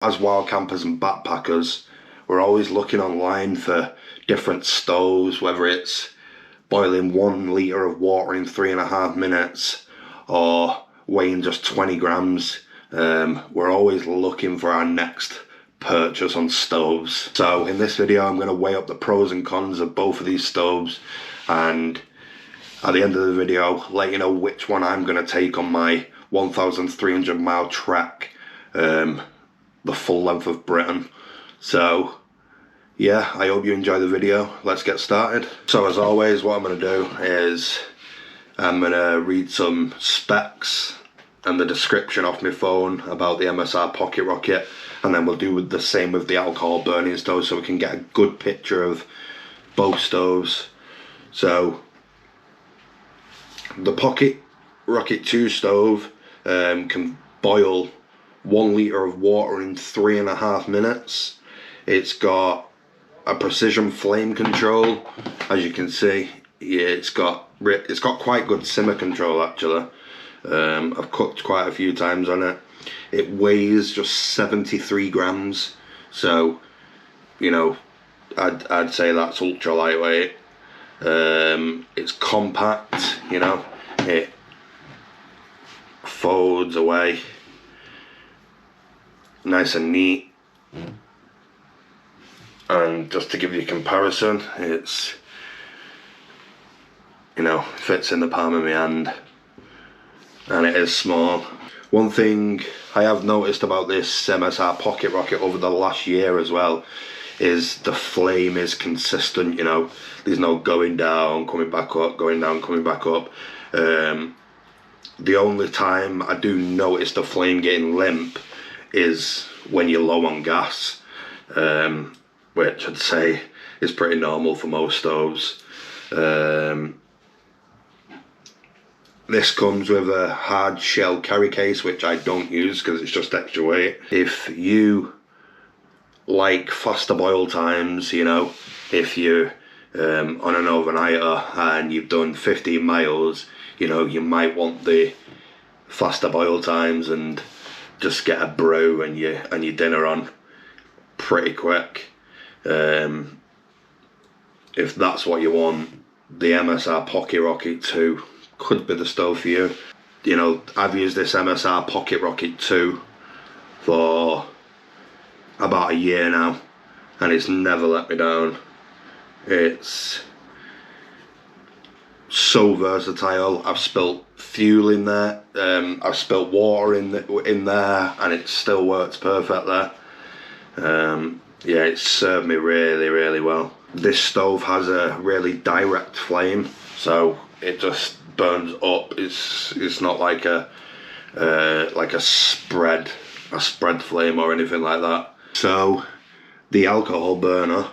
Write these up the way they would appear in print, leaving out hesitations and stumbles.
As wild campers and backpackers, we're always looking online for different stoves, whether it's boiling 1 litre of water in 3.5 minutes or weighing just 20 grams. We're always looking for our next purchase on stoves. So in this video, I'm going to weigh up the pros and cons of both of these stoves, and at the end of the video, let you know which one I'm going to take on my 1,300 mile trek, the full length of Britain. So yeah, I hope you enjoy the video. Let's get started. So as always, what I'm going to do is I'm going to read some specs and the description off my phone about the Msr Pocket Rocket, and then we'll do the same with the alcohol burning stove so we can get a good picture of both stoves. So the Pocket Rocket 2 stove can boil 1 litre of water in 3.5 minutes. It's got a precision flame control, as you can see. Yeah, it's got quite good simmer control actually. I've cooked quite a few times on it. It weighs just 73 grams, so you know, I'd say that's ultra lightweight. It's compact, you know, it folds away nice and neat. And just to give you a comparison, it's, you know, fits in the palm of my hand, and it is small. One thing I have noticed about this Msr Pocket Rocket over the last year as well is the flame is consistent, you know. There's no going down, coming back up, going down, coming back up. The only time I do notice the flame getting limp is when you're low on gas, which I'd say is pretty normal for most stoves. This comes with a hard shell carry case, which I don't use because it's just extra weight. If you like faster boil times, you know, if you're on an overnighter and you've done 15 miles, you know, you might want the faster boil times and just get a brew and your dinner on pretty quick. If that's what you want, the Msr Pocket Rocket 2 could be the stove for you. You know, I've used this Msr Pocket Rocket 2 for about a year now, and it's never let me down. It's so versatile. I've spilt fuel in there, I've spilt water in there, and it still works perfect there. Yeah, it's served me really, really well. This stove has a really direct flame, so it just burns up. It's not like a spread flame or anything like that. So the alcohol burner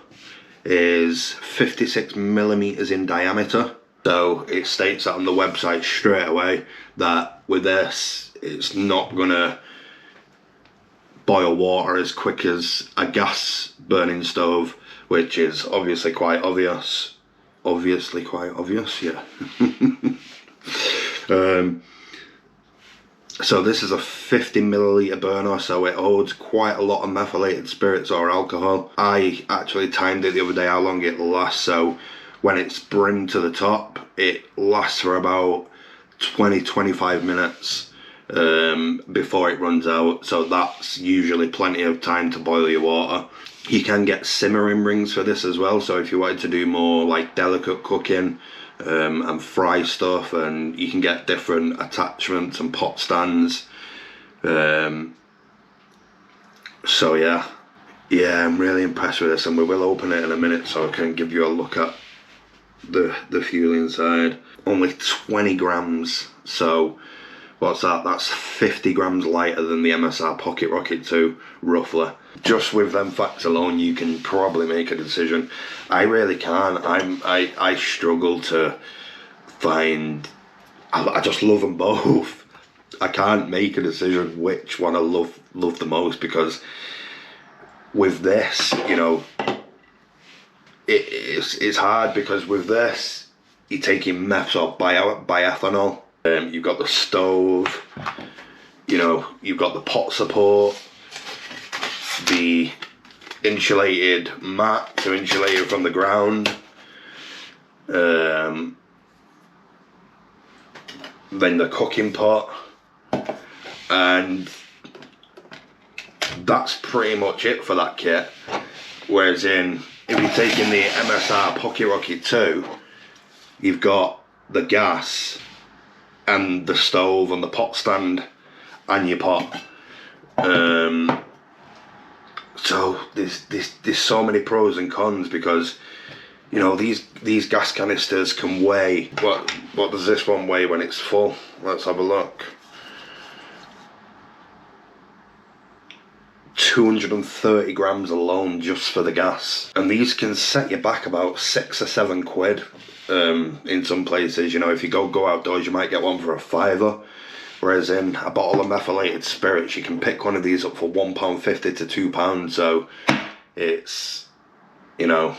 is 56 millimeters in diameter. So it states that on the website straight away that with this, it's not gonna boil water as quick as a gas burning stove, which is obviously quite obvious. Obviously quite obvious, yeah. So this is a 50 milliliter burner, so it holds quite a lot of methylated spirits or alcohol. I actually timed it the other day how long it lasts, so when it's brimmed to the top, it lasts for about 20-25 minutes before it runs out, so that's usually plenty of time to boil your water. You can get simmering rings for this as well, so if you wanted to do more like delicate cooking and fry stuff, and you can get different attachments and pot stands. So yeah, I'm really impressed with this, and we will open it in a minute so I can give you a look at the fuel inside. Only 20 grams, so what's that? That's 50 grams lighter than the Msr Pocket Rocket 2, roughly. Just with them facts alone, you can probably make a decision. I really can't. I struggle to find. I just love them both. I can't make a decision which one I love the most, because with this, you know, it's hard, because with this you're taking meth or bioethanol. You've got the stove, you know, you've got the pot support, the insulated mat to insulate it from the ground. Then the cooking pot, and that's pretty much it for that kit. Whereas if you're taking the Msr Pocket Rocket 2, you've got the gas and the stove and the pot stand and your pot. So there's so many pros and cons, because you know these gas canisters can weigh, what does this one weigh when it's full? Let's have a look. 230 grams alone just for the gas, and these can set you back about £6 or £7 in some places. You know, if you go outdoors, you might get one for a £5. Whereas in a bottle of methylated spirits, you can pick one of these up for £1.50 to £2. So it's, you know,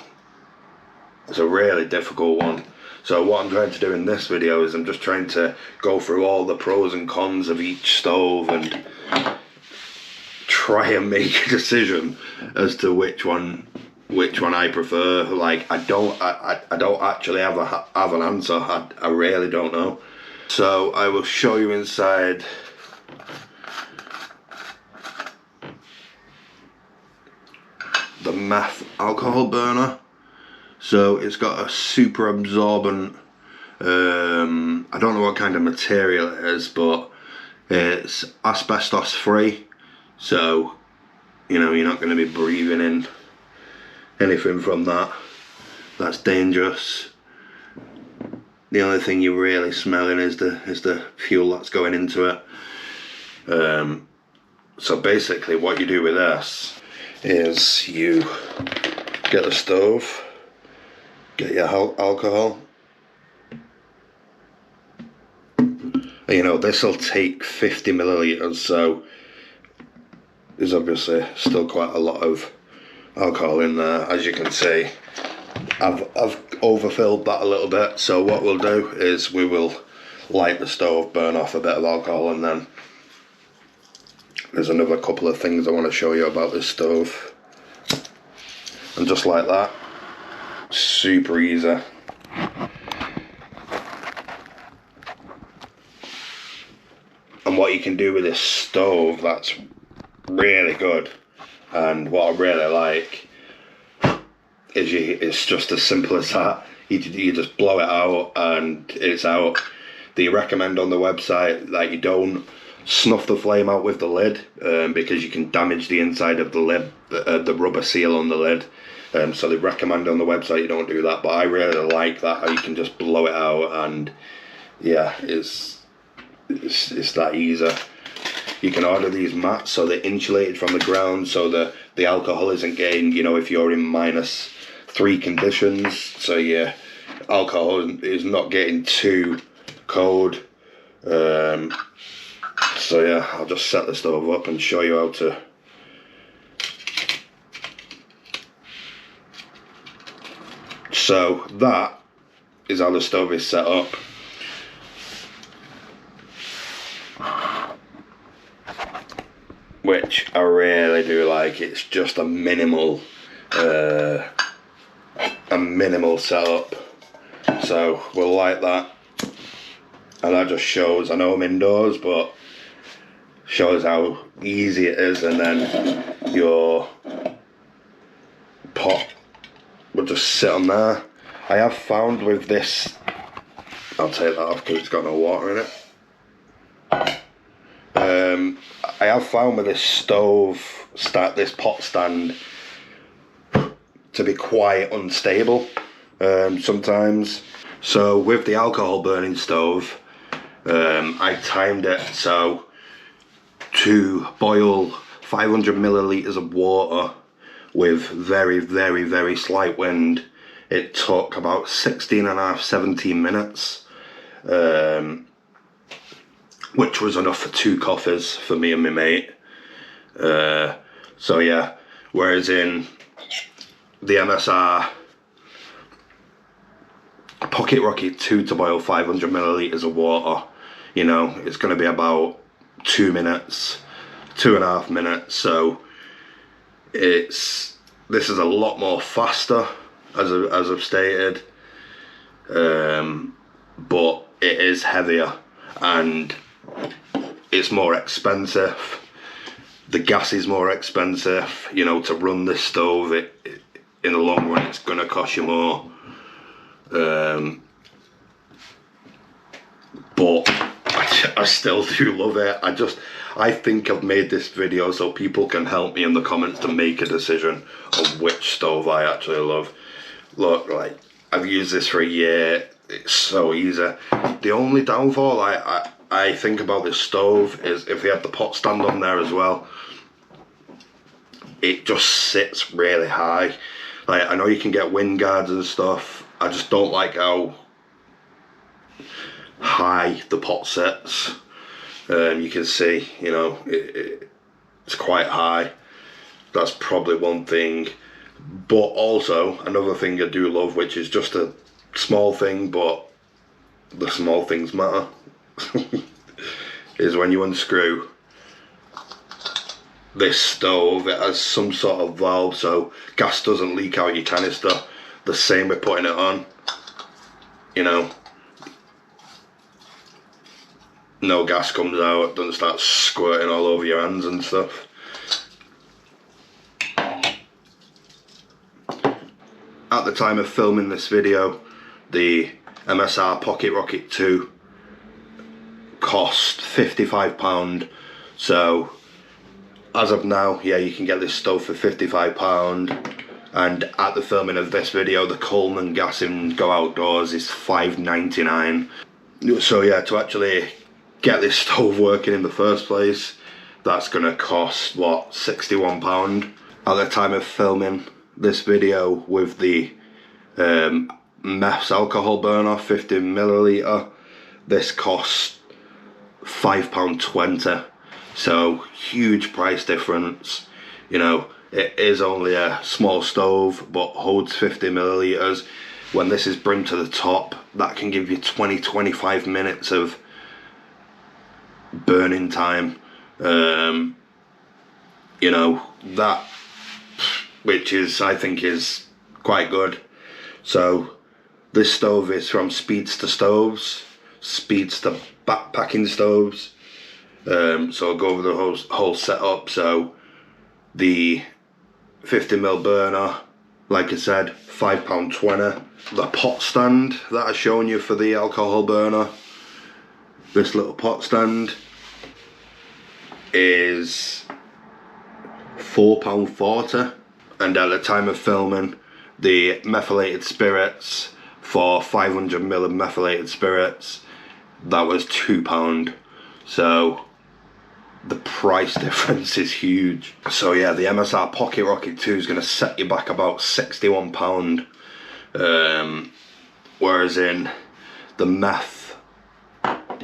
it's a really difficult one. So what I'm trying to do in this video is I'm just trying to go through all the pros and cons of each stove and try and make a decision as to which one I prefer. Like, I don't actually have an answer. I really don't know. So I will show you inside the meth alcohol burner. So it's got a super absorbent, I don't know what kind of material it is, but it's asbestos free. So, you know, you're not going to be breathing in anything from that. That's dangerous. The only thing you're really smelling is the fuel that's going into it. So basically what you do with this is you get the stove, get your alcohol. You know, this will take 50 millilitres, so there's obviously still quite a lot of alcohol in there. As you can see, I've overfilled that a little bit. So what we'll do is we will light the stove, burn off a bit of alcohol, and then there's another couple of things I want to show you about this stove. And just like that, super easy. And what you can do with this stove that's really good, and what I really like, is it's just as simple as that. You just blow it out and it's out. They recommend on the website that you don't snuff the flame out with the lid, because you can damage the inside of the lid, the rubber seal on the lid. So they recommend on the website you don't do that, but I really like that, how you can just blow it out, and yeah, it's that easy. You can order these mats so they're insulated from the ground, so the alcohol isn't getting, you know, if you're in -3 conditions, so your alcohol is not getting too cold. So yeah, I'll just set the stove up and show you how to. So that is how the stove is set up. Which I really do like. It's just a minimal setup. So we'll light that, and that just shows, I know I'm indoors, but shows how easy it is. And then your pot will just sit on there. I have found with this, I'll take that off because it's got no water in it. I have found with this stove, this pot stand, to be quite unstable sometimes. So with the alcohol burning stove, I timed it so to boil 500 millilitres of water with very, very, very slight wind, it took about 16.5, 17 minutes. Which was enough for 2 coffees for me and my mate. So yeah, whereas in the Msr Pocket Rocket 2 to boil 500 millilitres of water, you know, it's going to be about 2 minutes, 2.5 minutes. So this is a lot more faster, as I've stated, but it is heavier and it's more expensive. The gas is more expensive, you know, to run this stove. In the long run, it's going to cost you more. But I still do love it. I think I've made this video so people can help me in the comments to make a decision on which stove I actually love. Look, like, I've used this for a year. It's so easy. The only downfall I think about this stove is if we had the pot stand on there as well. It just sits really high. Like, I know you can get wind guards and stuff. I just don't like how high the pot sits. You can see, you know, it's quite high. That's probably one thing. But also, another thing I do love, which is just a small thing, but the small things matter, is when you unscrew this stove, it has some sort of valve so gas doesn't leak out your canister. The same with putting it on, you know. No gas comes out, doesn't start squirting all over your hands and stuff. At the time of filming this video, the Msr Pocket Rocket 2 cost £55, so as of now, yeah, you can get this stove for £55, and at the filming of this video, the Coleman gas in Go Outdoors is £5.99. So yeah, to actually get this stove working in the first place, that's gonna cost, what, £61? At the time of filming this video with the Msr alcohol burner 50ml, this costs £5.20. So huge price difference. You know, it is only a small stove but holds 50ml. When this is brimmed to the top, that can give you 20-25 minutes of burning time. You know, that, which is, I think, is quite good. So this stove is from Speedster Stoves, Speedster backpacking stoves. So I'll go over the whole setup. So the 50ml burner, like I said, £5.20. The pot stand that I've shown you for the alcohol burner, this little pot stand, is £4.40. And at the time of filming, the methylated spirits for 500ml of methylated spirits, that was £2. So the price difference is huge. So yeah, the Msr Pocket Rocket 2 is going to set you back about £61. Whereas in the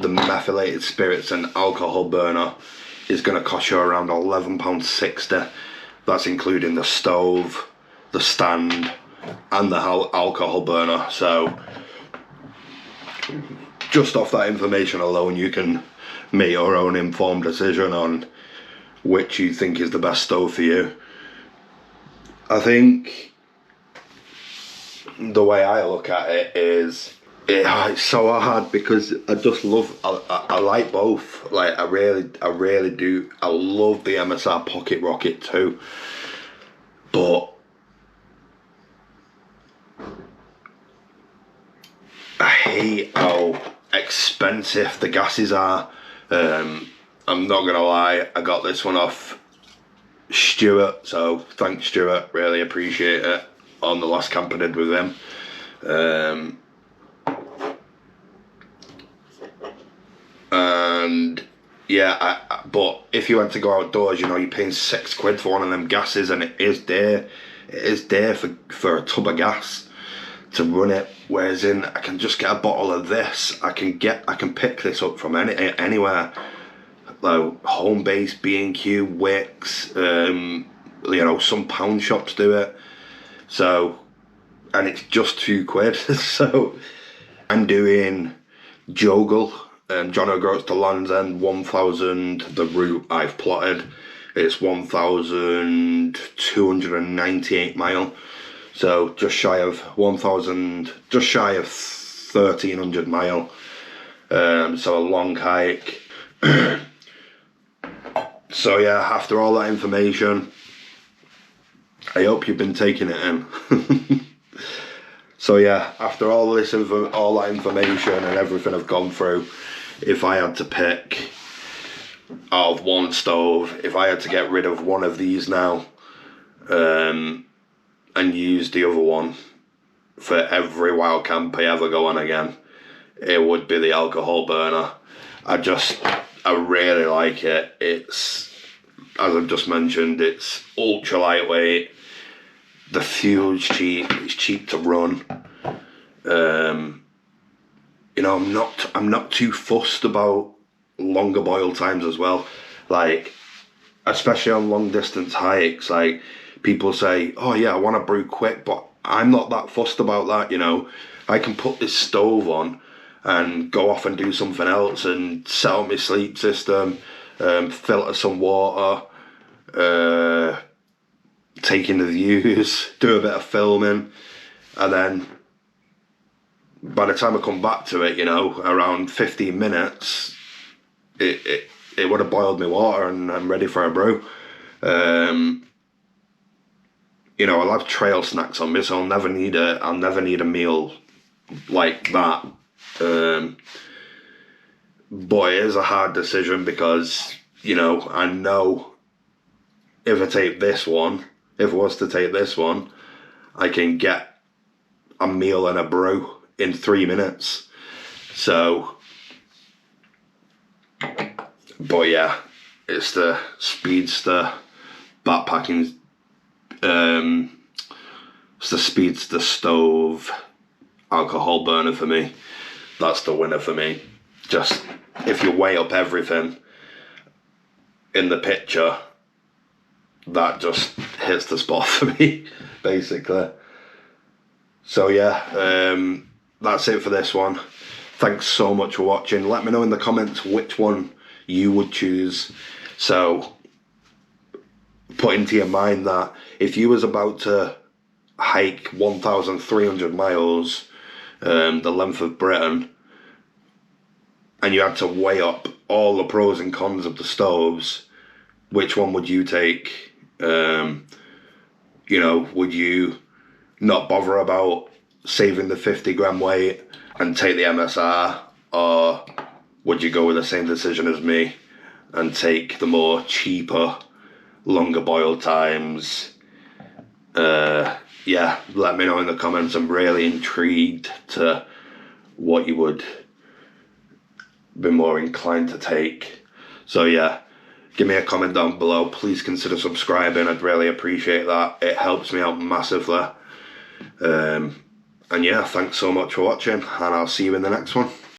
methylated spirits and alcohol burner is going to cost you around £11.60. That's including the stove, the stand, and the alcohol burner. So just off that information alone, you can make your own informed decision on which you think is the best stove for you. I think the way I look at it is, it's so hard because I just love, I like both. Like, I really do. I love the Msr Pocket Rocket 2, but I hate how expensive the gases are. I'm not gonna lie, I got this one off Stuart, so thanks Stuart, really appreciate it, on the last camp I did with him. And yeah, but if you went to go outdoors, you know, you're paying £6 for one of them gases, and it is there for a tub of gas to run it. Whereas I can just get a bottle of this. I can pick this up from anywhere, like Home Base, B&Q, Wicks, you know, some pound shops do it. So, and it's just £2. So I'm doing Jogle, John O'Groats to Land's End 1000, the route I've plotted, It's 1,298 mile. So just shy of 1,300 mile. So a long hike. So yeah, after all that information, I hope you've been taking it in. So yeah, after all that information and everything I've gone through, if I had to pick out of one stove, if I had to get rid of one of these now, and use the other one for every wild camp I ever go on again, it would be the alcohol burner. I really like it. It's, as I've just mentioned, it's ultra lightweight. The fuel's cheap. It's cheap to run. I'm not too fussed about longer boil times as well. Like, especially on long distance hikes, like people say, oh yeah, I want to brew quick, but I'm not that fussed about that. I can put this stove on and go off and do something else and set up my sleep system, filter some water, take in the views, do a bit of filming, and then by the time I come back to it, around 15 minutes, it would have boiled my water and I'm ready for a brew. I'll have trail snacks on me, so I'll never need a meal like that. But it is a hard decision because, I know if I was to take this one, I can get a meal and a brew in 3 minutes. So, but yeah, it's the Speedster backpacking, it's the Speedster stove alcohol burner for me. That's the winner for me. Just, if you weigh up everything in the picture, that just hits the spot for me, basically. So yeah, that's it for this one. Thanks so much for watching. Let me know in the comments which one you would choose. So put into your mind that if you was about to hike 1,300 miles, the length of Britain, and you had to weigh up all the pros and cons of the stoves, which one would you take? Would you not bother about saving the 50 gram weight and take the MSR, or would you go with the same decision as me and take the more cheaper, longer boil times? Yeah, let me know in the comments. I'm really intrigued to what you would be more inclined to take. So yeah, give me a comment down below. Please consider subscribing. I'd really appreciate that. It helps me out massively. And yeah, thanks so much for watching, and I'll see you in the next one.